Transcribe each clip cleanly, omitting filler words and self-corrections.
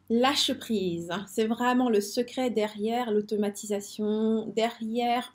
Lâche prise, c'est vraiment le secret derrière l'automatisation, derrière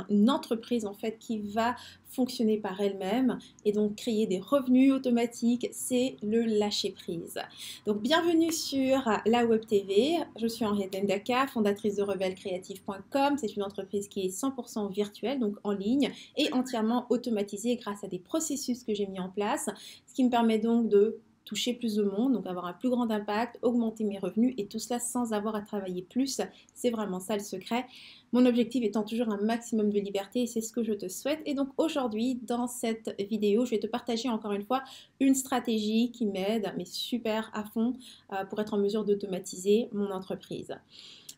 une entreprise en fait qui va fonctionner par elle-même et donc créer des revenus automatiques, c'est le lâcher prise. Donc bienvenue sur la Web TV, je suis Henriette Ndaka, fondatrice de rebellecreative.com, c'est une entreprise qui est 100% virtuelle, donc en ligne et entièrement automatisée grâce à des processus que j'ai mis en place, ce qui me permet donc de toucher plus de monde, donc avoir un plus grand impact, augmenter mes revenus et tout cela sans avoir à travailler plus. C'est vraiment ça le secret. Mon objectif étant toujours un maximum de liberté et c'est ce que je te souhaite. Et donc aujourd'hui, dans cette vidéo, je vais te partager encore une fois une stratégie qui m'aide, mais super à fond, pour être en mesure d'automatiser mon entreprise.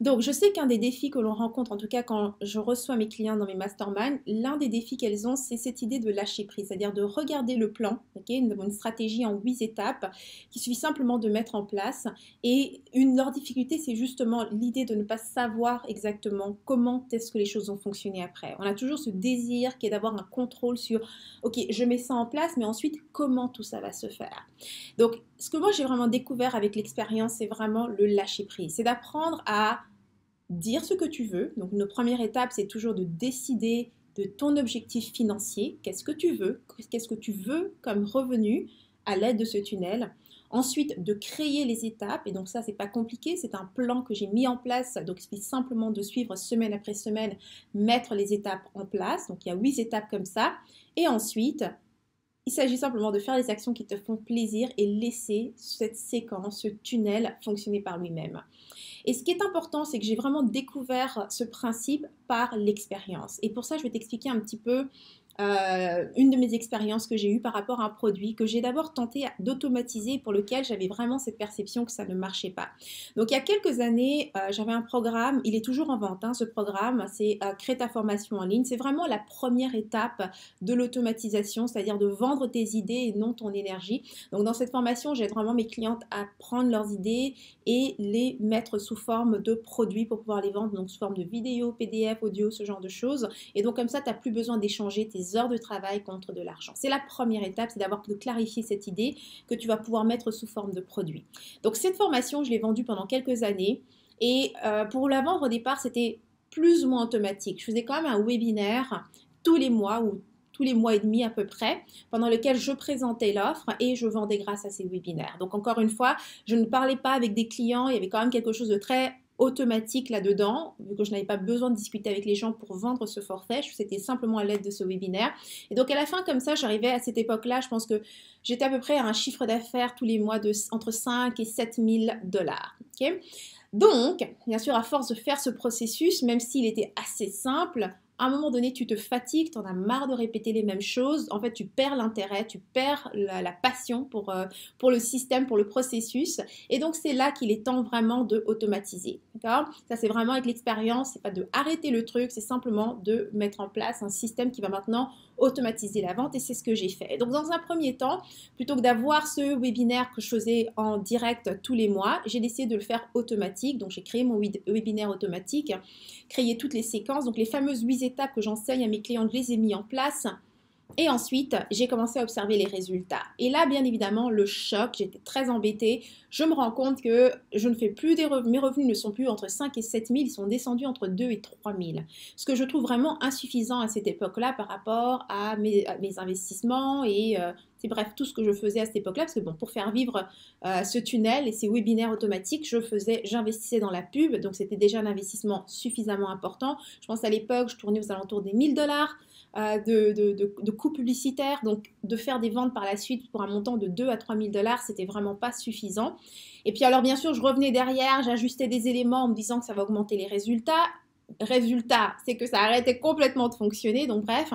Donc, je sais qu'un des défis que l'on rencontre, en tout cas quand je reçois mes clients dans mes masterminds, l'un des défis qu'elles ont, c'est cette idée de lâcher prise, c'est-à-dire de regarder le plan, okay, une stratégie en 8 étapes qu'il suffit simplement de mettre en place. Et leur difficulté, c'est justement l'idée de ne pas savoir exactement comment est-ce que les choses vont fonctionner après. On a toujours ce désir qui est d'avoir un contrôle sur, ok, je mets ça en place, mais ensuite, comment tout ça va se faire? Donc, ce que moi j'ai vraiment découvert avec l'expérience, c'est vraiment le lâcher prise. C'est d'apprendre à dire ce que tu veux. Donc, notre première étape, c'est toujours de décider de ton objectif financier. Qu'est-ce que tu veux? Qu'est-ce que tu veux comme revenu à l'aide de ce tunnel? Ensuite, de créer les étapes. Et donc ça, c'est pas compliqué. C'est un plan que j'ai mis en place. Donc, il suffit simplement de suivre semaine après semaine, mettre les étapes en place. Donc, il y a 8 étapes comme ça. Et ensuite, il s'agit simplement de faire les actions qui te font plaisir et laisser cette séquence, ce tunnel fonctionner par lui-même. Et ce qui est important, c'est que j'ai vraiment découvert ce principe par l'expérience. Et pour ça, je vais t'expliquer un petit peu une de mes expériences que j'ai eues par rapport à un produit que j'ai d'abord tenté d'automatiser pour lequel j'avais vraiment cette perception que ça ne marchait pas. Donc il y a quelques années, j'avais un programme, il est toujours en vente, hein, ce programme, c'est Crée ta formation en ligne. C'est vraiment la première étape de l'automatisation, c'est-à-dire de vendre tes idées et non ton énergie. Donc dans cette formation, j'aide vraiment mes clientes à prendre leurs idées et les mettre sous forme de produits pour pouvoir les vendre, donc sous forme de vidéos, PDF, audio, ce genre de choses. Et donc comme ça, tu n'as plus besoin d'échanger tes heures de travail contre de l'argent. C'est la première étape, c'est de clarifier cette idée que tu vas pouvoir mettre sous forme de produit. Donc cette formation, je l'ai vendue pendant quelques années et pour la vendre au départ, c'était plus ou moins automatique. Je faisais quand même un webinaire tous les mois ou tous les mois et demi à peu près, pendant lequel je présentais l'offre et je vendais grâce à ces webinaires. Donc encore une fois, je ne parlais pas avec des clients, il y avait quand même quelque chose de très automatique là-dedans, vu que je n'avais pas besoin de discuter avec les gens pour vendre ce forfait, c'était simplement à l'aide de ce webinaire. Et donc à la fin, comme ça, j'arrivais à cette époque-là, je pense que j'étais à peu près à un chiffre d'affaires tous les mois de entre 5 et 7 000 $. Okay? Donc, bien sûr, à force de faire ce processus, même s'il était assez simple, à un moment donné, tu te fatigues, tu en as marre de répéter les mêmes choses. En fait, tu perds l'intérêt, tu perds la passion pour le système, pour le processus. Et donc, c'est là qu'il est temps vraiment de automatiser. D'accord? Ça, c'est vraiment avec l'expérience. C'est pas de arrêter le truc, c'est simplement de mettre en place un système qui va maintenant automatiser la vente. Et c'est ce que j'ai fait. Et donc, dans un premier temps, plutôt que d'avoir ce webinaire que je faisais en direct tous les mois, j'ai décidé de le faire automatique. Donc, j'ai créé mon webinaire automatique, créé toutes les séquences. Donc, les fameuses 8 étapes que j'enseigne à mes clients, je les ai mis en place. Et ensuite, j'ai commencé à observer les résultats. Et là, bien évidemment, le choc, j'étais très embêtée. Je me rends compte que je ne fais plus des revenus, mes revenus ne sont plus entre 5 et 7 000, ils sont descendus entre 2 et 3 000. Ce que je trouve vraiment insuffisant à cette époque-là par rapport à mes investissements et c'est bref, tout ce que je faisais à cette époque-là. Parce que bon, pour faire vivre ce tunnel et ces webinaires automatiques, j'investissais dans la pub. Donc, c'était déjà un investissement suffisamment important. Je pense à l'époque, je tournais aux alentours des 1 000 $. De coûts publicitaires, donc de faire des ventes par la suite pour un montant de 2 à 3 000 $, c'était vraiment pas suffisant. Et puis alors bien sûr, je revenais derrière, j'ajustais des éléments en me disant que ça va augmenter les résultats. Résultat, c'est que ça arrêtait complètement de fonctionner. Donc bref,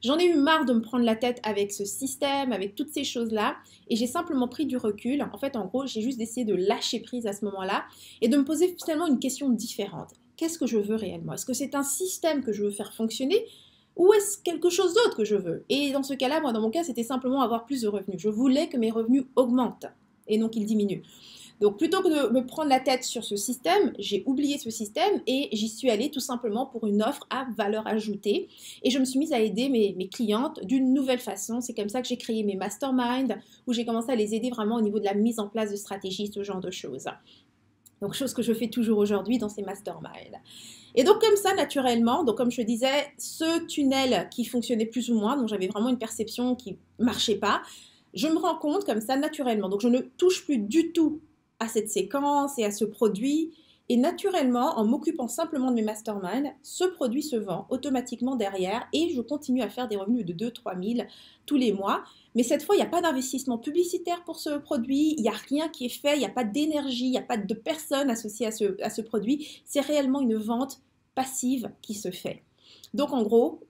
j'en ai eu marre de me prendre la tête avec ce système, avec toutes ces choses-là. Et j'ai simplement pris du recul. En fait, en gros, j'ai juste essayé de lâcher prise à ce moment-là et de me poser finalement une question différente. Qu'est-ce que je veux réellement? Est-ce que c'est un système que je veux faire fonctionner? ou est-ce quelque chose d'autre que je veux? Et dans ce cas-là, moi, dans mon cas, c'était simplement avoir plus de revenus. Je voulais que mes revenus augmentent et non qu'ils diminuent. Donc, plutôt que de me prendre la tête sur ce système, j'ai oublié ce système et j'y suis allée tout simplement pour une offre à valeur ajoutée. Et je me suis mise à aider mes clientes d'une nouvelle façon. C'est comme ça que j'ai créé mes masterminds, où j'ai commencé à les aider vraiment au niveau de la mise en place de stratégies, ce genre de choses. Donc, chose que je fais toujours aujourd'hui dans ces masterminds. Et donc, comme ça, naturellement, donc comme je disais, ce tunnel qui fonctionnait plus ou moins, dont j'avais vraiment une perception qui ne marchait pas, je me rends compte comme ça naturellement. Donc, je ne touche plus du tout à cette séquence et à ce produit. Et naturellement, en m'occupant simplement de mes masterminds, ce produit se vend automatiquement derrière et je continue à faire des revenus de 2-3 000 tous les mois. Mais cette fois, il n'y a pas d'investissement publicitaire pour ce produit, il n'y a rien qui est fait, il n'y a pas d'énergie, il n'y a pas de personnes associées à ce produit. C'est réellement une vente passive qui se fait. Donc en gros,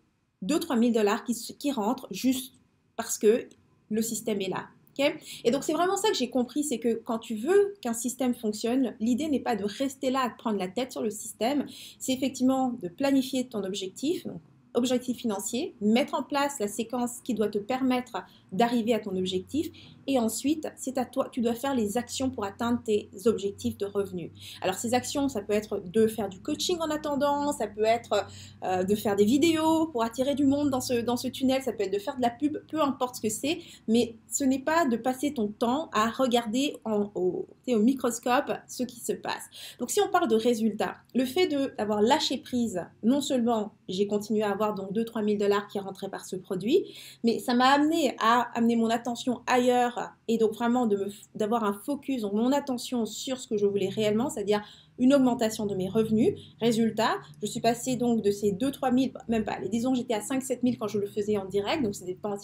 2-3 000 dollars qui rentrent juste parce que le système est là. Okay? Et donc c'est vraiment ça que j'ai compris, c'est que quand tu veux qu'un système fonctionne, l'idée n'est pas de rester là à te prendre la tête sur le système, c'est effectivement de planifier ton objectif, donc objectif financier, mettre en place la séquence qui doit te permettre d'arriver à ton objectif et ensuite, c'est à toi, tu dois faire les actions pour atteindre tes objectifs de revenus. Alors ces actions, ça peut être de faire du coaching en attendant, ça peut être de faire des vidéos pour attirer du monde dans ce tunnel, ça peut être de faire de la pub, peu importe ce que c'est, mais ce n'est pas de passer ton temps à regarder au microscope ce qui se passe. Donc si on parle de résultats, le fait d'avoir lâché prise, non seulement j'ai continué à avoir donc 2-3 000 dollars qui rentraient par ce produit, mais ça m'a amené à amener mon attention ailleurs et donc vraiment d'avoir un focus, donc mon attention sur ce que je voulais réellement, c'est-à-dire une augmentation de mes revenus. Résultat, je suis passée donc de ces 2-3 000, même pas, disons j'étais à 5-7 000 quand je le faisais en direct, donc c'était pas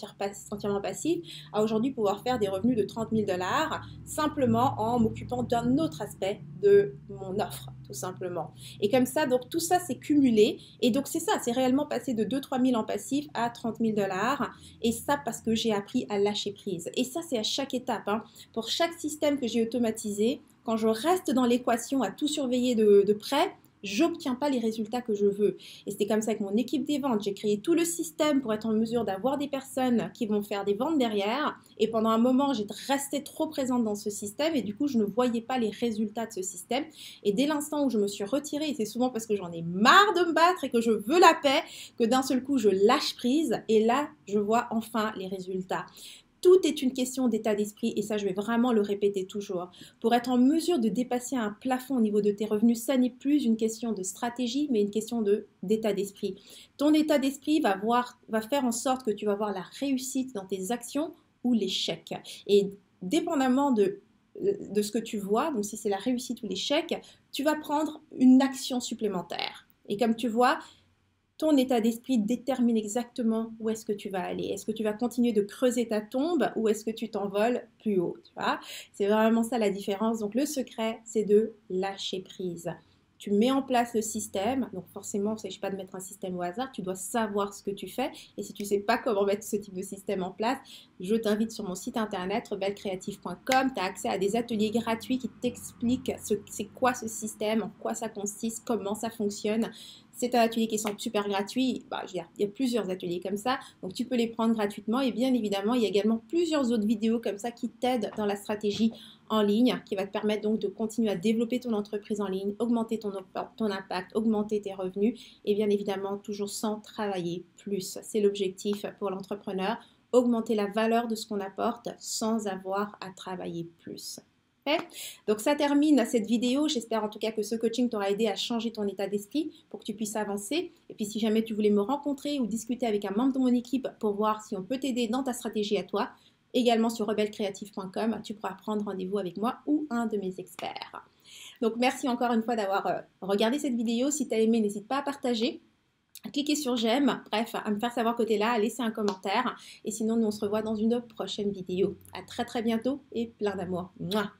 entièrement passif, à aujourd'hui pouvoir faire des revenus de 30 000 dollars simplement en m'occupant d'un autre aspect de mon offre, tout simplement. Et comme ça, donc tout ça c'est cumulé, et donc c'est ça, c'est réellement passé de 2-3 000 en passif à 30 000 dollars, et ça parce que j'ai appris à lâcher prise. Et ça c'est à chaque étape, hein. Pour chaque système que j'ai automatisé, quand je reste dans l'équation à tout surveiller de près, j'obtiens pas les résultats que je veux. Et c'était comme ça avec mon équipe des ventes. J'ai créé tout le système pour être en mesure d'avoir des personnes qui vont faire des ventes derrière. Et pendant un moment, j'ai resté trop présente dans ce système et du coup, je ne voyais pas les résultats de ce système. Et dès l'instant où je me suis retirée, et c'est souvent parce que j'en ai marre de me battre et que je veux la paix, que d'un seul coup, je lâche prise et là, je vois enfin les résultats. Tout est une question d'état d'esprit et ça je vais vraiment le répéter toujours. Pour être en mesure de dépasser un plafond au niveau de tes revenus, ça n'est plus une question de stratégie mais une question d'état d'esprit. Ton état d'esprit va faire en sorte que tu vas voir la réussite dans tes actions ou l'échec. Et dépendamment de ce que tu vois, donc si c'est la réussite ou l'échec, tu vas prendre une action supplémentaire. Et comme tu vois, ton état d'esprit détermine exactement où est-ce que tu vas aller. Est-ce que tu vas continuer de creuser ta tombe ou est-ce que tu t'envoles plus haut, tu vois? C'est vraiment ça la différence. Donc le secret, c'est de lâcher prise. Tu mets en place le système, donc forcément, il ne s'agit pas de mettre un système au hasard, tu dois savoir ce que tu fais. Et si tu ne sais pas comment mettre ce type de système en place, je t'invite sur mon site internet rebellecreative.com. Tu as accès à des ateliers gratuits qui t'expliquent c'est quoi ce système, en quoi ça consiste, comment ça fonctionne. C'est un atelier qui est super gratuit. Il y a plusieurs ateliers comme ça, donc tu peux les prendre gratuitement. Et bien évidemment, il y a également plusieurs autres vidéos comme ça qui t'aident dans la stratégie en ligne, qui va te permettre donc de continuer à développer ton entreprise en ligne, augmenter ton impact, augmenter tes revenus et bien évidemment toujours sans travailler plus. C'est l'objectif pour l'entrepreneur, augmenter la valeur de ce qu'on apporte sans avoir à travailler plus. Donc ça termine cette vidéo. J'espère en tout cas que ce coaching t'aura aidé à changer ton état d'esprit pour que tu puisses avancer. Et puis si jamais tu voulais me rencontrer ou discuter avec un membre de mon équipe pour voir si on peut t'aider dans ta stratégie à toi, également sur rebellecreative.com, tu pourras prendre rendez-vous avec moi ou un de mes experts. Donc merci encore une fois d'avoir regardé cette vidéo. Si tu as aimé, n'hésite pas à partager, à cliquer sur j'aime, bref, à me faire savoir que tu es là, à laisser un commentaire. Et sinon, nous on se revoit dans une prochaine vidéo. À très très bientôt et plein d'amour. Mouah.